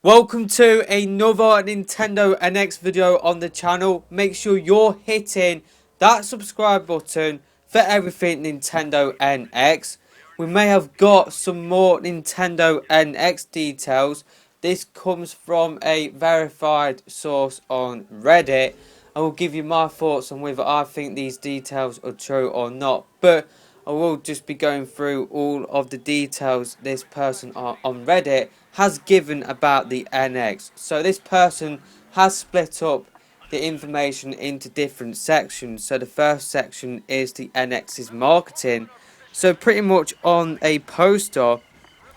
Welcome to another Nintendo NX video on the channel. Make sure you're hitting that subscribe button for everything Nintendo NX. We may have got some more Nintendo NX details. This comes from a verified source on Reddit. I will give you my thoughts on whether I think these details are true or not. But I will just be going through all of the details this person on Reddit has given about the NX. So this person has split up the information into different sections. So the first section is the NX's marketing. So pretty much on a poster,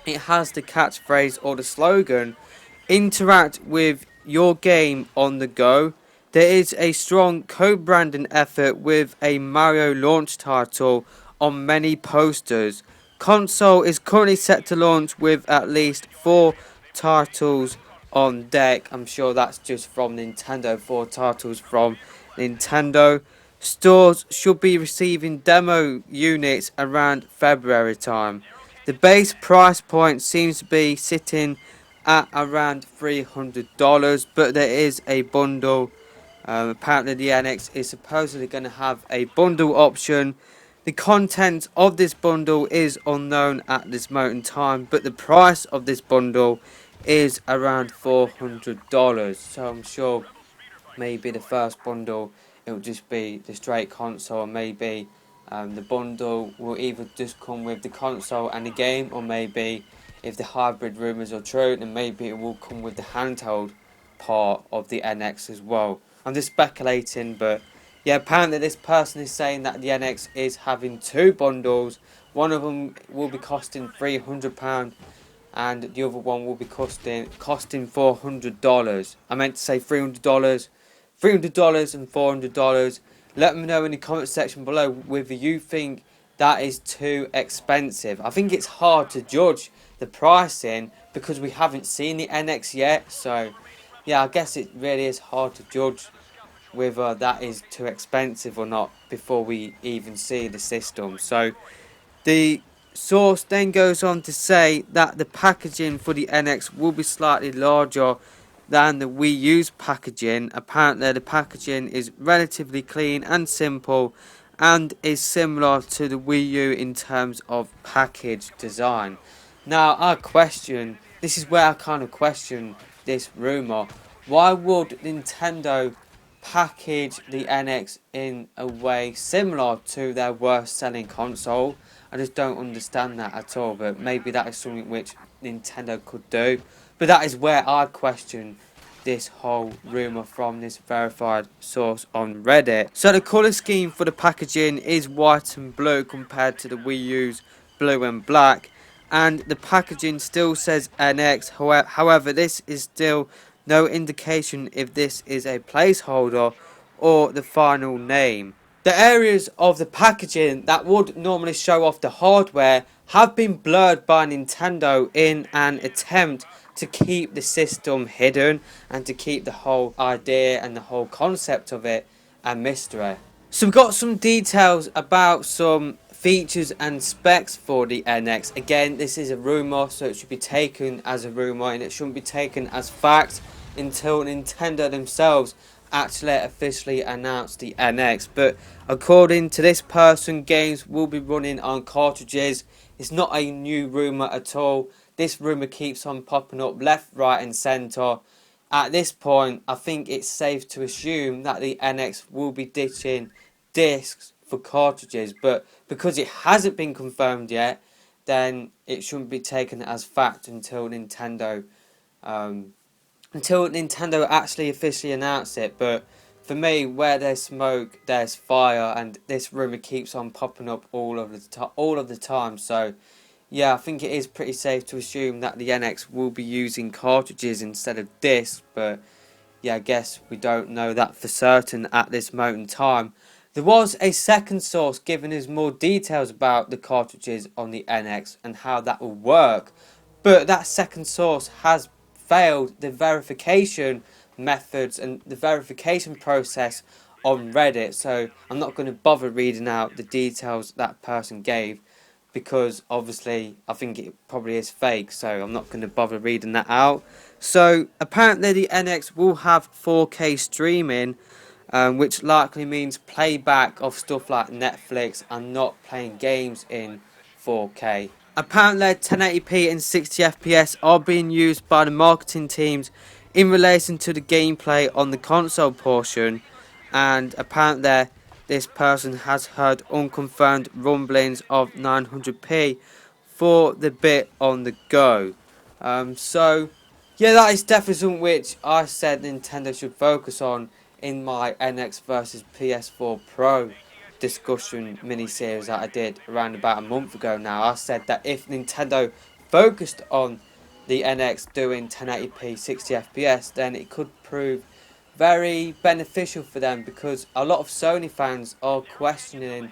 it has the catchphrase or the slogan, interact with your game on the go. There is a strong co-branding effort with a Mario launch title on many posters. Console is currently set to launch with at least 4 titles on deck. I'm sure that's just from Nintendo, 4 titles from Nintendo. Stores should be receiving demo units around February time. The base price point seems to be sitting at around $300, but there is a bundle. Apparently the NX is supposedly going to have a bundle option. The content of this bundle is unknown at this moment in time, but the price of this bundle is around $400. So I'm sure maybe the first bundle it will just be the straight console, and maybe the bundle will either just come with the console and the game, or maybe if the hybrid rumours are true, then maybe it will come with the handheld part of the NX as well. I'm just speculating, but yeah, apparently this person is saying that the NX is having 2 bundles. One of them will be costing £300, and the other one will be costing $400. I meant to say $300, $300 and $400. Let me know in the comment section below whether you think that is too expensive. I think it's hard to judge the pricing because we haven't seen the NX yet. So yeah, I guess it really is hard to judge whether that is too expensive or not before we even see the system. So the source then goes on to say that the packaging for the NX will be slightly larger than the Wii U's packaging. Apparently the packaging is relatively clean and simple and is similar to the Wii U in terms of package design. Now this is where I kind of question this rumour. Why would Nintendo package the NX in a way similar to their worst selling console? I just don't understand that at all, but maybe that is something which Nintendo could do. But that is where I question this whole rumour from this verified source on Reddit. So the colour scheme for the packaging is white and blue compared to the Wii U's blue and black. And the packaging still says NX, however this is still no indication if this is a placeholder or the final name. The areas of the packaging that would normally show off the hardware have been blurred by Nintendo in an attempt to keep the system hidden and to keep the whole idea and the whole concept of it a mystery. So we've got some details about some features and specs for the NX. Again, this is a rumour, so it should be taken as a rumour and it shouldn't be taken as fact until Nintendo themselves actually officially announced the NX. But according to this person, games will be running on cartridges. It's not a new rumour at all. This rumour keeps on popping up left, right and centre. At this point, I think it's safe to assume that the NX will be ditching discs for cartridges, but because it hasn't been confirmed yet, then it shouldn't be taken as fact until Nintendo actually officially announce it. But for me, where there's smoke, there's fire, and this rumor keeps on popping up all of the time. So yeah, I think it is pretty safe to assume that the NX will be using cartridges instead of discs. But yeah, I guess we don't know that for certain at this moment in time. There was a second source giving us more details about the cartridges on the NX and how that will work, but that second source has failed the verification methods and the verification process on Reddit, so I'm not going to bother reading out the details that person gave because obviously I think it probably is fake, so I'm not going to bother reading that out. So apparently the NX will have 4K streaming, which likely means playback of stuff like Netflix and not playing games in 4K. Apparently 1080p and 60 FPS are being used by the marketing teams in relation to the gameplay on the console portion, and apparently this person has heard unconfirmed rumblings of 900p for the bit on the go. So yeah, that is definitely something which I said Nintendo should focus on in my NX versus PS4 Pro discussion mini-series that I did around about a month ago now. I said that if Nintendo focused on the NX doing 1080p 60 FPS, then it could prove very beneficial for them, because a lot of Sony fans are questioning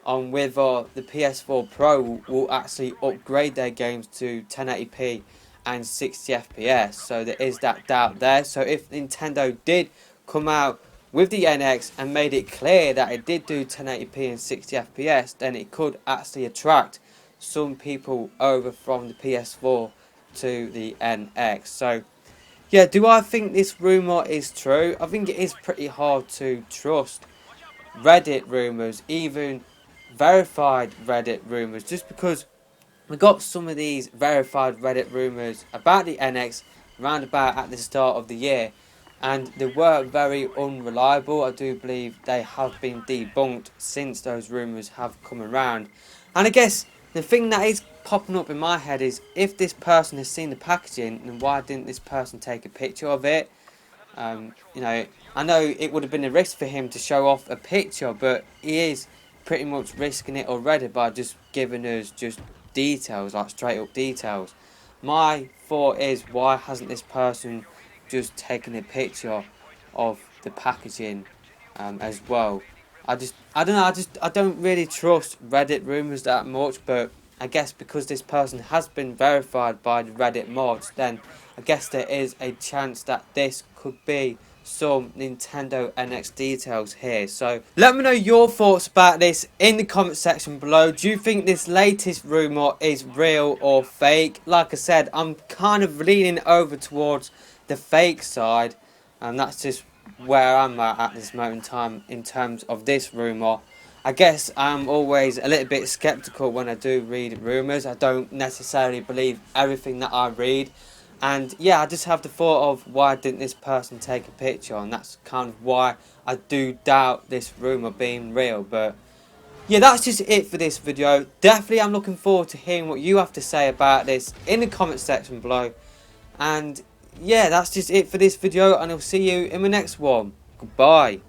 on whether the PS4 Pro will actually upgrade their games to 1080p and 60 FPS. So there is that doubt there. So if Nintendo did come out with the NX and made it clear that it did do 1080p and 60 FPS, then it could actually attract some people over from the PS4 to the NX. So yeah, do I think this rumour is true? I think it is pretty hard to trust Reddit rumours, even verified Reddit rumours, just because we got some of these verified Reddit rumours about the NX round about at the start of the year, and they were very unreliable. I do believe they have been debunked since those rumours have come around. And I guess the thing that is popping up in my head is, if this person has seen the packaging, then why didn't this person take a picture of it? You know, I know it would have been a risk for him to show off a picture, but he is pretty much risking it already by just giving us just details, like straight up details. My thought is, why hasn't this person just taken a picture of the packaging as well? I don't know, I don't really trust Reddit rumours that much, but I guess because this person has been verified by the Reddit mods, then I guess there is a chance that this could be some Nintendo NX details here. So let me know your thoughts about this in the comment section below. Do you think this latest rumour is real or fake? Like I said, I'm kind of leaning over towards the fake side, and that's just where I'm at this moment in time in terms of this rumour. I guess I'm always a little bit skeptical when I do read rumours. I don't necessarily believe everything that I read. And yeah, I just have the thought of, why didn't this person take a picture? And that's kind of why I do doubt this rumour being real. But yeah, that's just it for this video. Definitely I'm looking forward to hearing what you have to say about this in the comment section below. And yeah, that's just it for this video, and I'll see you in the next one. Goodbye.